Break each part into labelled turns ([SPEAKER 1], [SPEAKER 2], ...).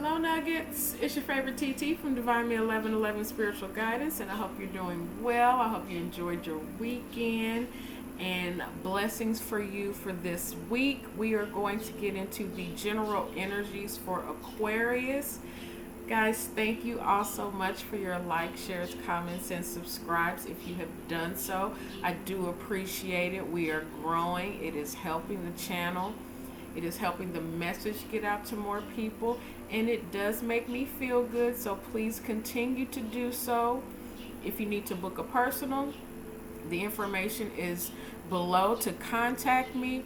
[SPEAKER 1] Hello Nuggets, it's your favorite TT from Divine Me 1111 Spiritual Guidance, and I hope you're doing well. I hope you enjoyed your weekend, and blessings for you for this week. We are going to get into the general energies for Aquarius. Guys, thank you all so much for your likes, shares, comments, and subscribes if you have done so. I do appreciate it. We are growing. It is helping the channel. It is helping the message get out to more people, and it does make me feel good, so please continue to do so. If you need to book a personal, the information is below to contact me.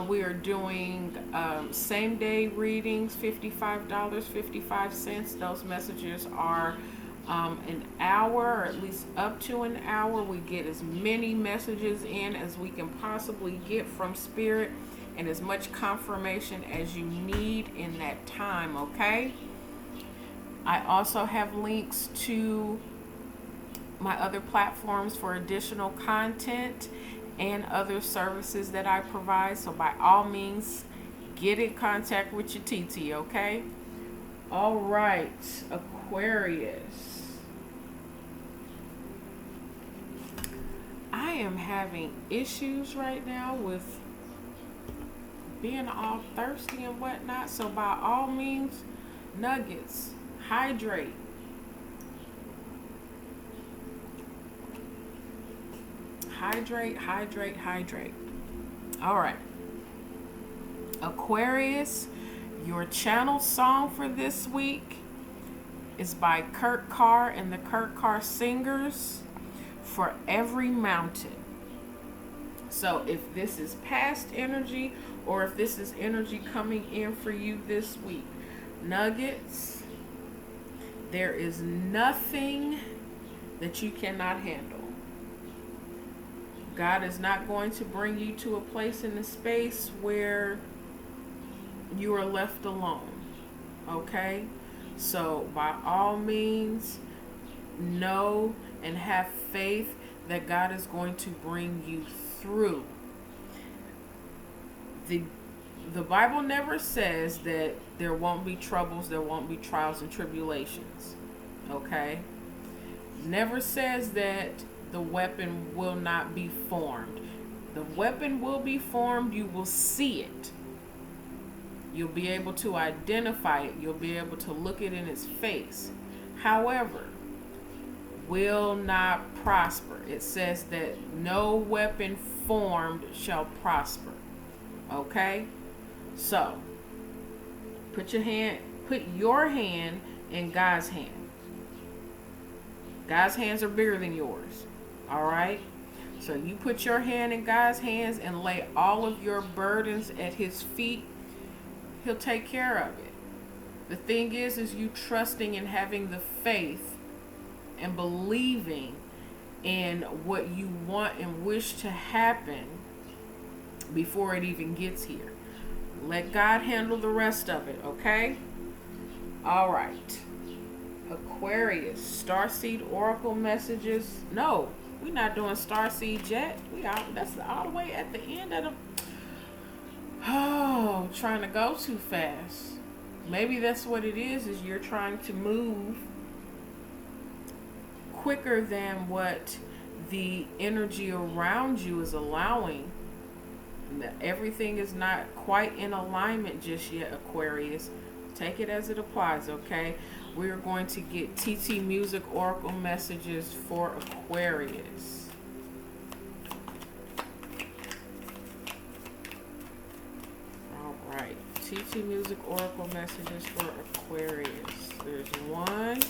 [SPEAKER 1] We are doing same day readings, $55.55. Those messages are an hour, or at least up to an hour. We get as many messages in as we can possibly get from Spirit, and as much confirmation as you need in that time, okay? I also have links to my other platforms for additional content and other services that I provide. So by all means, get in contact with your TT, okay? All right, Aquarius. I am having issues right now with being all thirsty and whatnot, so by all means, Nuggets, hydrate. Hydrate. All right, Aquarius, your channel song for this week is by Carr and the Carr Singers, For Every Mountain. So if this is past energy, or if this is energy coming in for you this week, Nuggets, there is nothing that you cannot handle. God is not going to bring you to a place in the space where you are left alone. Okay? So by all means, know and have faith that God is going to bring you through. The Bible never says that there won't be troubles, there won't be trials and tribulations. Okay? Never says that the weapon will not be formed. The weapon will be formed. You will see it. You'll be able to identify it. You'll be able to look it in its face. However, will not prosper. It says that no weapon formed shall prosper. Okay? So, put your hand in God's hand. God's hands are bigger than yours. All right? So you put your hand in God's hands and lay all of your burdens at his feet. He'll take care of it. The thing is you trusting and having the faith and believing in what you want and wish to happen before it even gets here. Let God handle the rest of it, okay? All right. Aquarius, Starseed Oracle messages. No, we're not doing Starseed yet. That's all the way at the end of the... Oh, trying to go too fast. Maybe that's what it is you're trying to move quicker than what the energy around you is allowing. Everything is not quite in alignment just yet, Aquarius. Take it as it applies, okay? We are going to get TT Music Oracle messages for Aquarius. All right. TT Music Oracle messages for Aquarius. There's 1,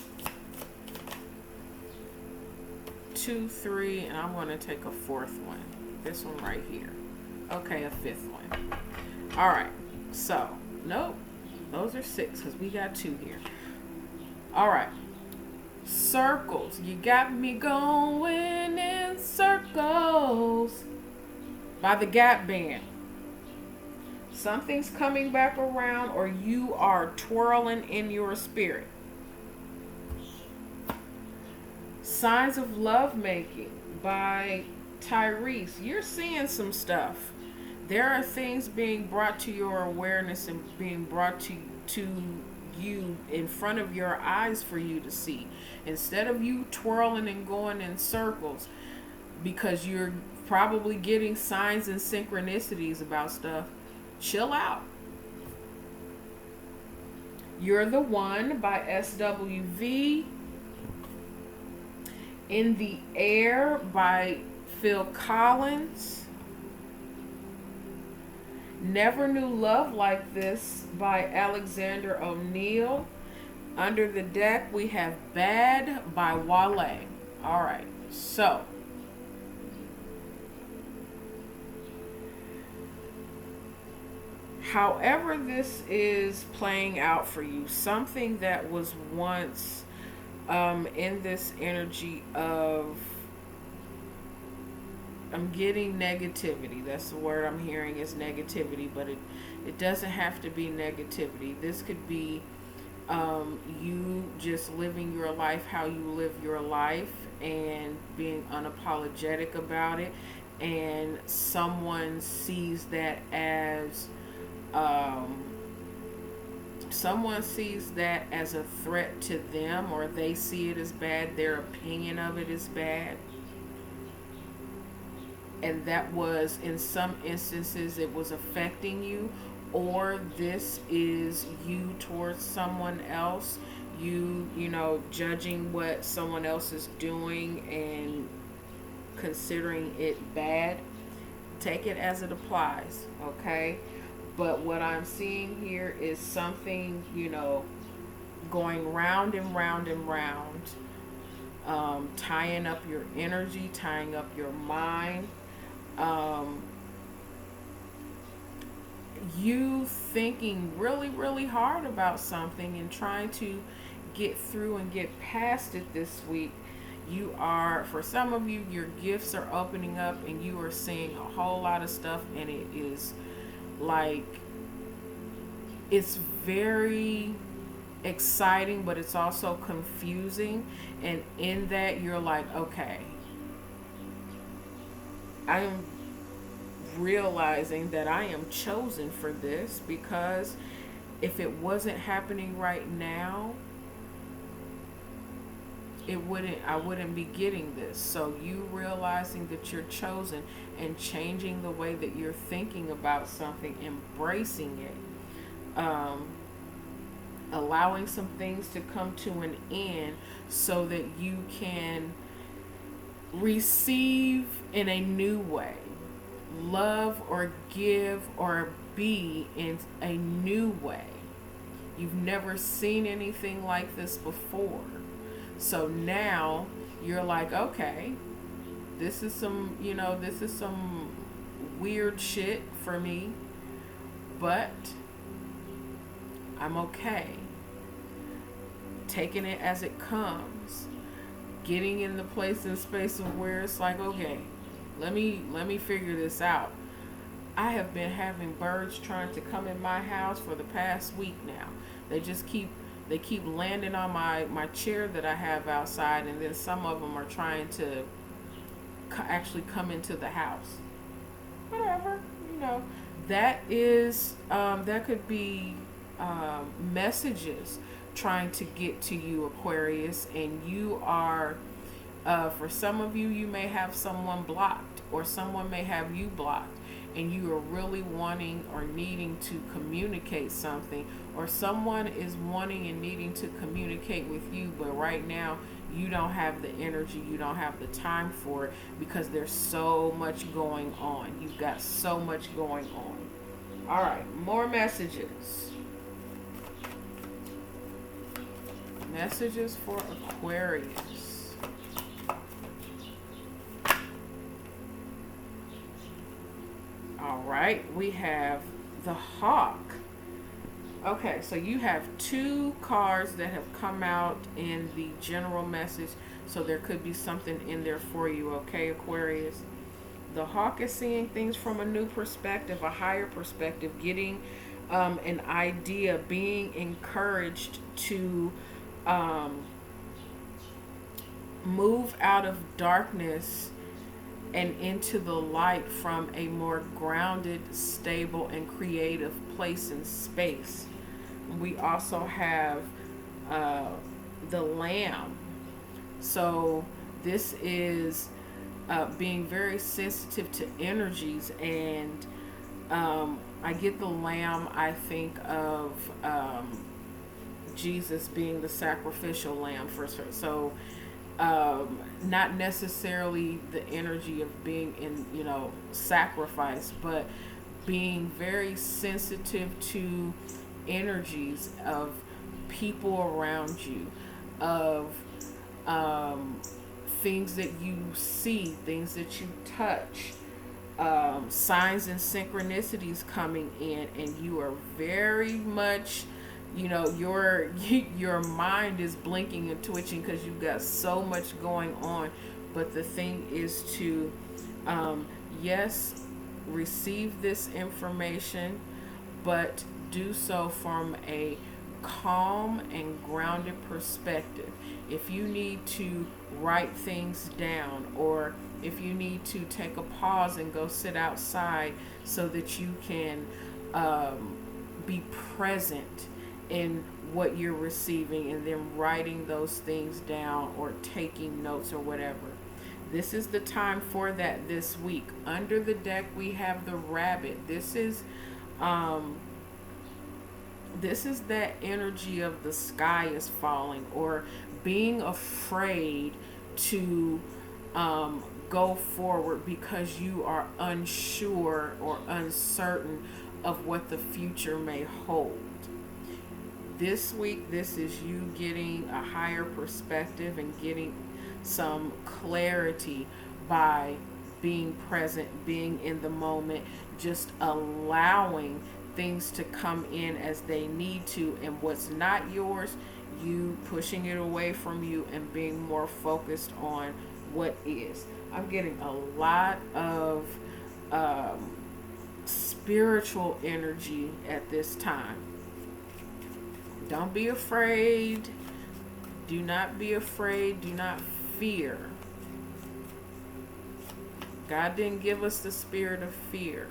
[SPEAKER 1] 2, 3, and I'm going to take a 4th one. This one right here. Okay, a 5th one. All right. So, nope. Those are 6 because we got 2 here. All right. Circles. You got me going in circles. By the Gap Band. Something's coming back around, or you are twirling in your spirit. Signs of Lovemaking by Tyrese. You're seeing some stuff. There are things being brought to your awareness and being brought to you, in front of your eyes for you to see. Instead of you twirling and going in circles, because you're probably getting signs and synchronicities about stuff, chill out. You're the One by SWV. In the Air by Phil Collins. Never Knew Love Like This by Alexander O'Neill. Under the Deck, we have Bad by Wale. All right, so however this is playing out for you, something that was once in this energy of, I'm getting negativity. That's the word I'm hearing, is negativity, but it doesn't have to be negativity. This could be you just living your life how you live your life and being unapologetic about it, and someone sees that as a threat to them, or they see it as bad, their opinion of it is bad. And that was, in some instances, it was affecting you, or this is you towards someone else, you know, judging what someone else is doing and considering it bad. Take it as it applies, okay? But what I'm seeing here is something, you know, going round and round and round, tying up your energy, tying up your mind. You thinking really, really hard about something and trying to get through and get past it this week. You are, for some of you, your gifts are opening up and you are seeing a whole lot of stuff, and it is like, it's very exciting, but it's also confusing. And in that, you're like, okay, I am realizing that I am chosen for this, because if it wasn't happening right now, I wouldn't be getting this. So you realizing that you're chosen and changing the way that you're thinking about something, embracing it, allowing some things to come to an end so that you can receive in a new way, love or give or be in a new way. You've never seen anything like this before. So now you're like, okay, this is some weird shit for me, but I'm okay. Taking it as it comes. Getting in the place and space of where it's like, okay, let me figure this out. I have been having birds trying to come in my house for the past week now. They keep landing on my chair that I have outside, and then some of them are trying to actually come into the house. Whatever, that is that could be messages trying to get to you, Aquarius, and you are, for some of you, you may have someone blocked, or someone may have you blocked, and you are really wanting or needing to communicate something, or someone is wanting and needing to communicate with you, but right now you don't have the energy, you don't have the time for it, because there's so much going on. You've got so much going on. All right, more messages. Messages for Aquarius. All right, we have the Hawk. Okay, so you have two cards that have come out in the general message, so there could be something in there for you, okay, Aquarius? The Hawk is seeing things from a new perspective, a higher perspective, getting an idea, being encouraged to move out of darkness and into the light from a more grounded, stable, and creative place and space. We also have uh, the lamb. So this is being very sensitive to energies, and I get the lamb. I think of Jesus being the sacrificial lamb for sure. So not necessarily the energy of being in, sacrifice, but being very sensitive to energies of people around you, of things that you see, things that you touch, signs and synchronicities coming in, and you are very much, your your mind is blinking and twitching because you've got so much going on. But the thing is to, yes, receive this information, but do so from a calm and grounded perspective. If you need to write things down, or if you need to take a pause and go sit outside so that you can be present in what you're receiving, and then writing those things down or taking notes or whatever. This is the time for that this week. Under the deck we have the rabbit. This is that energy of the sky is falling, or being afraid to go forward because you are unsure or uncertain of what the future may hold. This week, this is you getting a higher perspective and getting some clarity by being present, being in the moment, just allowing things to come in as they need to, and what's not yours, you pushing it away from you and being more focused on what is. I'm getting a lot of spiritual energy at this time. Don't be afraid. Do not be afraid. Do not fear. God didn't give us the spirit of fear.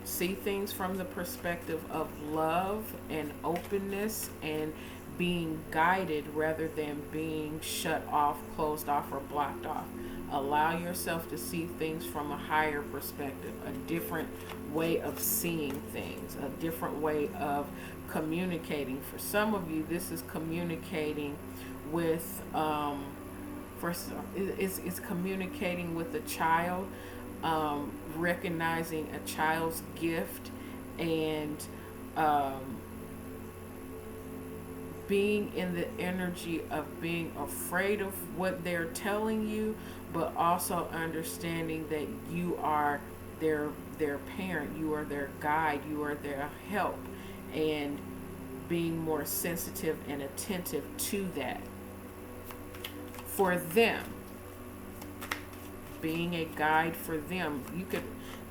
[SPEAKER 1] See things from the perspective of love and openness and being guided rather than being shut off, closed off, or blocked off. Allow yourself to see things from a higher perspective, a different way of seeing things, a different way of communicating. For some of you, this is communicating with, it's communicating with a child, recognizing a child's gift, and being in the energy of being afraid of what they're telling you, but also understanding that you are their parent, you are their guide, you are their help, and being more sensitive and attentive to that. For them, being a guide for them.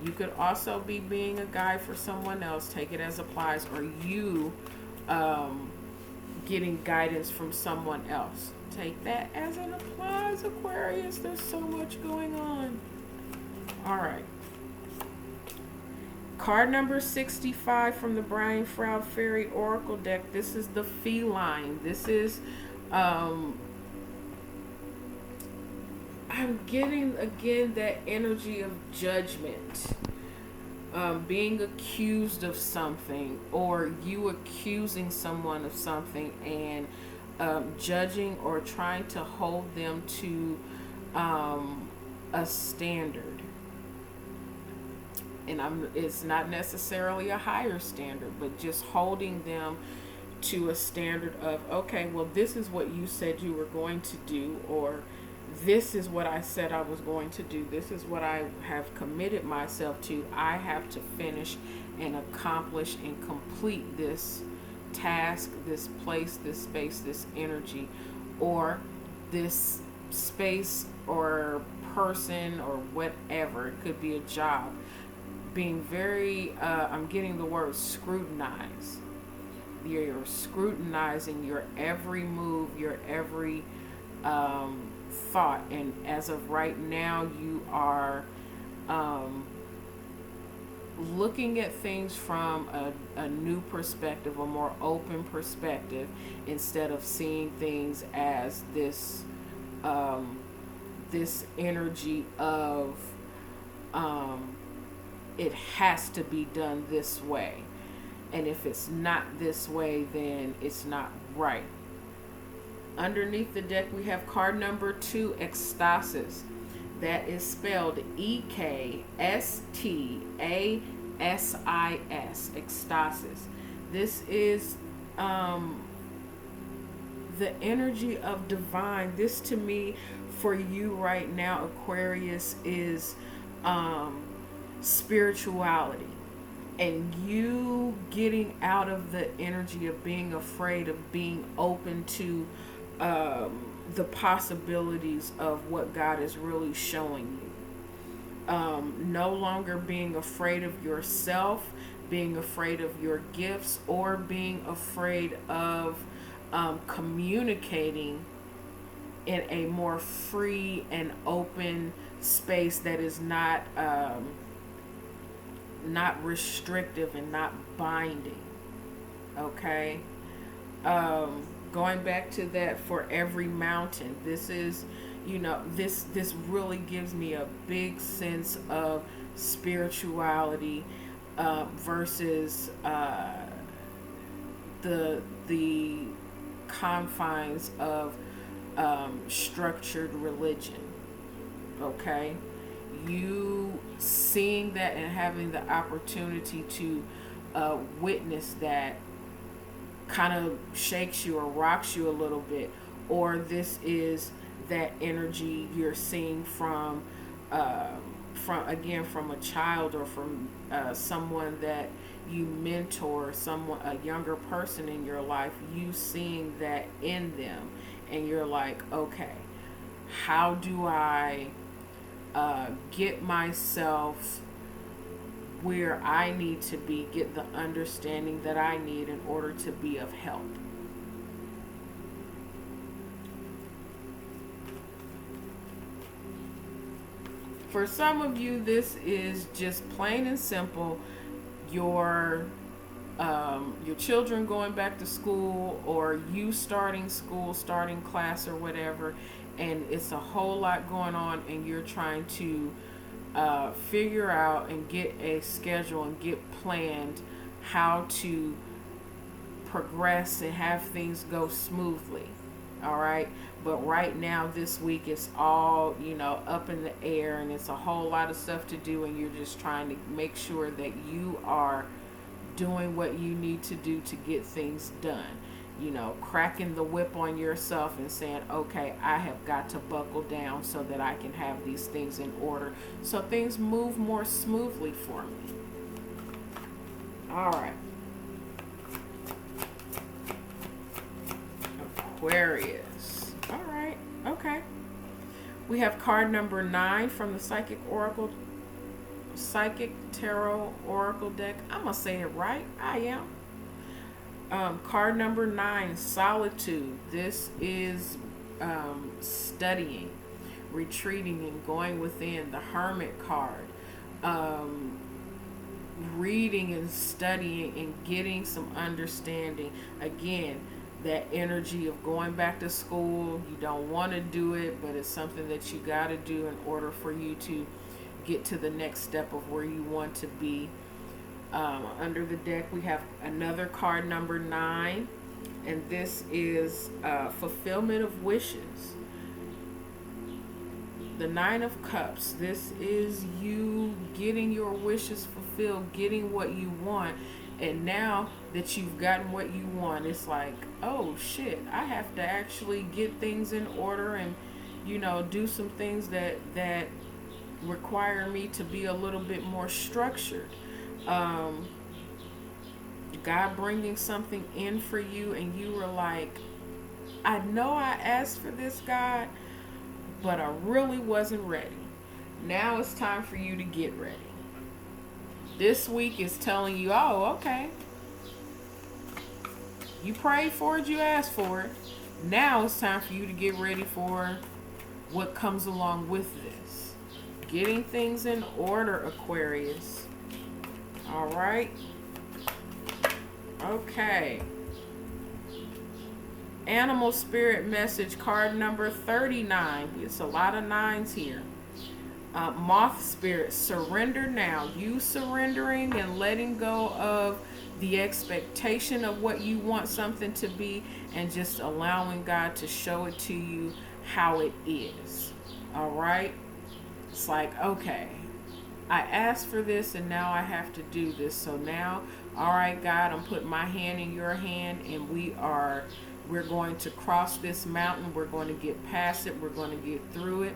[SPEAKER 1] You could also be being a guide for someone else. Take it as applies, or you getting guidance from someone else. Take that as it applies, Aquarius. There's so much going on. All right. Card number 65 from the Baron-Reid Fairy Oracle deck. This is the feline. This is I'm getting again that energy of judgment, being accused of something, or you accusing someone of something, and judging or trying to hold them to a standard. And it's not necessarily a higher standard, but just holding them to a standard of, okay, well, this is what you said you were going to do, or this is what I said I was going to do. This is what I have committed myself to. I have to finish and accomplish and complete this task, this place, this space, this energy, or this space or person or whatever. It could be a job. Being very, I'm getting the word scrutinize. You're scrutinizing your every move, your every thought, and as of right now, you are looking at things from a new perspective, a more open perspective, instead of seeing things as this energy of it has to be done this way. And if it's not this way, then it's not right. Underneath the deck, we have card number 2, Ecstasis. That is spelled Ekstasis. Ecstasis. This is the energy of divine. This to me, for you right now, Aquarius, is spirituality. And you getting out of the energy of being afraid, of being open to the possibilities of what God is really showing you. No longer being afraid of yourself, being afraid of your gifts, or being afraid of communicating in a more free and open space that is not restrictive and not binding. Okay. Going back to that, for every mountain, this is, this really gives me a big sense of spirituality versus the confines of structured religion. Okay, you seeing that and having the opportunity to witness that kind of shakes you or rocks you a little bit, or this is that energy you're seeing from a child, or from someone that you mentor, a younger person in your life, you seeing that in them, and you're like, okay, how do I get myself where I need to be, get the understanding that I need in order to be of help. For some of you, this is just plain and simple your children going back to school, or you starting school, starting class, or whatever, and it's a whole lot going on, and you're trying to figure out and get a schedule and get planned how to progress and have things go smoothly. All right. But right now, this week, it's all, up in the air, and it's a whole lot of stuff to do, and you're just trying to make sure that you are doing what you need to do to get things done. Cracking the whip on yourself and saying, okay, I have got to buckle down so that I can have these things in order, so things move more smoothly for me. All right. Aquarius. All right. Okay. We have card number 9 from the Psychic Tarot Oracle deck. I'm going to say it right. I am. Card number 9, Solitude. This is studying, retreating, and going within. The Hermit card. Reading and studying and getting some understanding. Again, that energy of going back to school. You don't want to do it, but it's something that you got to do in order for you to get to the next step of where you want to be. Under the deck, we have another card, number 9, and this is fulfillment of wishes. The 9 of Cups. This is you getting your wishes fulfilled, getting what you want. And now that you've gotten what you want, it's like, oh shit, I have to actually get things in order and, do some things that require me to be a little bit more structured. God bringing something in for you, and you were like, I know I asked for this, God, but I really wasn't ready. Now it's time for you to get ready. This week is telling you, oh, okay, you prayed for it, you asked for it. Now it's time for you to get ready for what comes along with this. Getting things in order, Aquarius. All right. Okay. Animal spirit message card number 39. It's a lot of nines here. Moth spirit, surrender now. You surrendering and letting go of the expectation of what you want something to be, and just allowing God to show it to you how it is. All right. It's like, okay, I asked for this and now I have to do this. So now, all right, God, I'm putting my hand in your hand, and we're going to cross this mountain. We're going to get past it. We're going to get through it.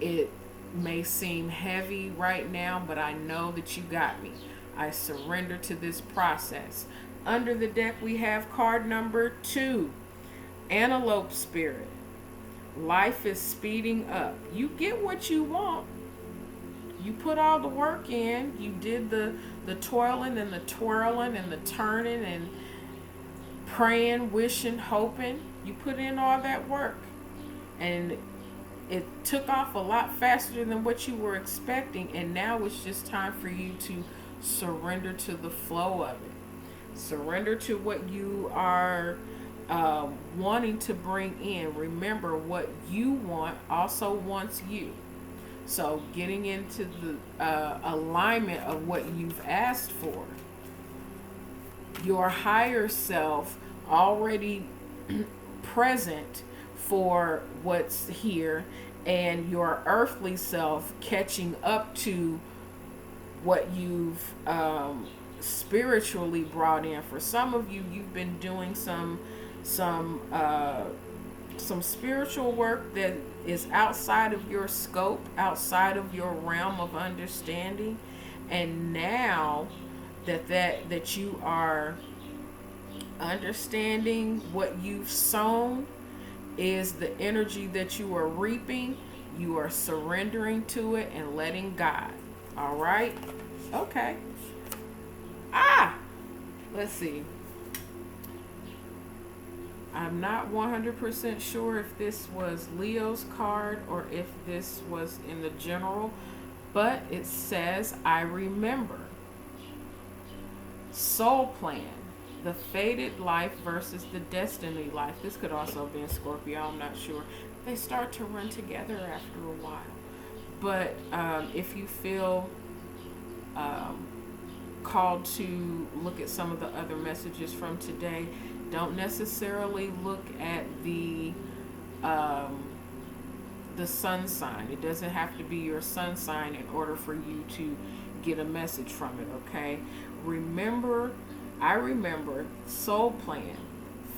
[SPEAKER 1] It may seem heavy right now, but I know that you got me. I surrender to this process. Under the deck, we have card number 2, Antelope Spirit. Life is speeding up. You get what you want. You put all the work in. You did the toiling and the twirling and the turning and praying, wishing, hoping. You put in all that work. And it took off a lot faster than what you were expecting. And now it's just time for you to surrender to the flow of it. Surrender to what you are wanting to bring in. Remember, what you want also wants you. So getting into the alignment of what you've asked for. Your higher self already present for what's here, and your earthly self catching up to what you've spiritually brought in. For some of you, you've been doing some spiritual work that is outside of your scope, outside of your realm of understanding, and now that you are understanding what you've sown is the energy that you are reaping. You are surrendering to it and letting God. All right. Okay. Let's see. I'm not 100% sure if this was Leo's card or if this was in the general, but it says, I remember. Soul plan. The fated life versus the destiny life. This could also be in Scorpio. I'm not sure. They start to run together after a while. But if you feel called to look at some of the other messages from today, don't necessarily look at the sun sign. It doesn't have to be your sun sign in order for you to get a message from it, okay? I remember soul plan,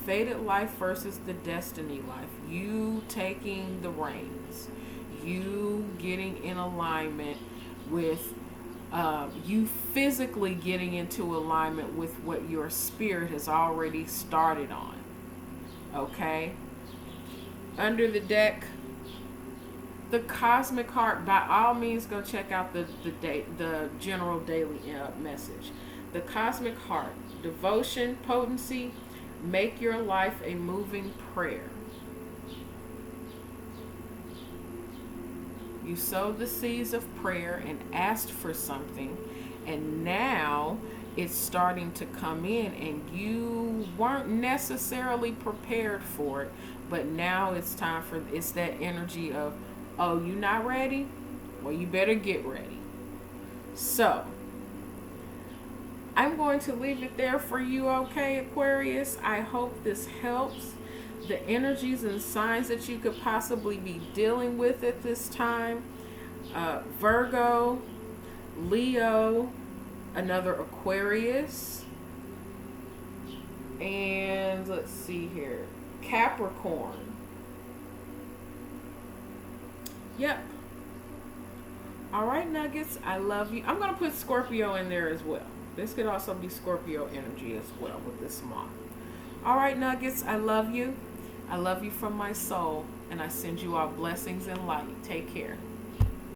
[SPEAKER 1] fated life versus the destiny life. You taking the reins, you getting in alignment with, you physically getting into alignment with what your spirit has already started on. Okay? Under the deck, the cosmic heart. By all means, go check out the general daily message. The cosmic heart, devotion, potency, make your life a moving prayer. You sowed the seeds of prayer and asked for something, and now it's starting to come in, and you weren't necessarily prepared for it, but now it's time for, it's that energy of, oh, you not ready? Well, you better get ready. So I'm going to leave it there for you, okay, Aquarius? I hope this helps. The energies and signs that you could possibly be dealing with at this time. Virgo, Leo, another Aquarius, and let's see here, Capricorn. Yep. All right, Nuggets, I love you. I'm going to put Scorpio in there as well. This could also be Scorpio energy as well with this month. All right, Nuggets, I love you. I love you from my soul, and I send you all blessings and light. Take care.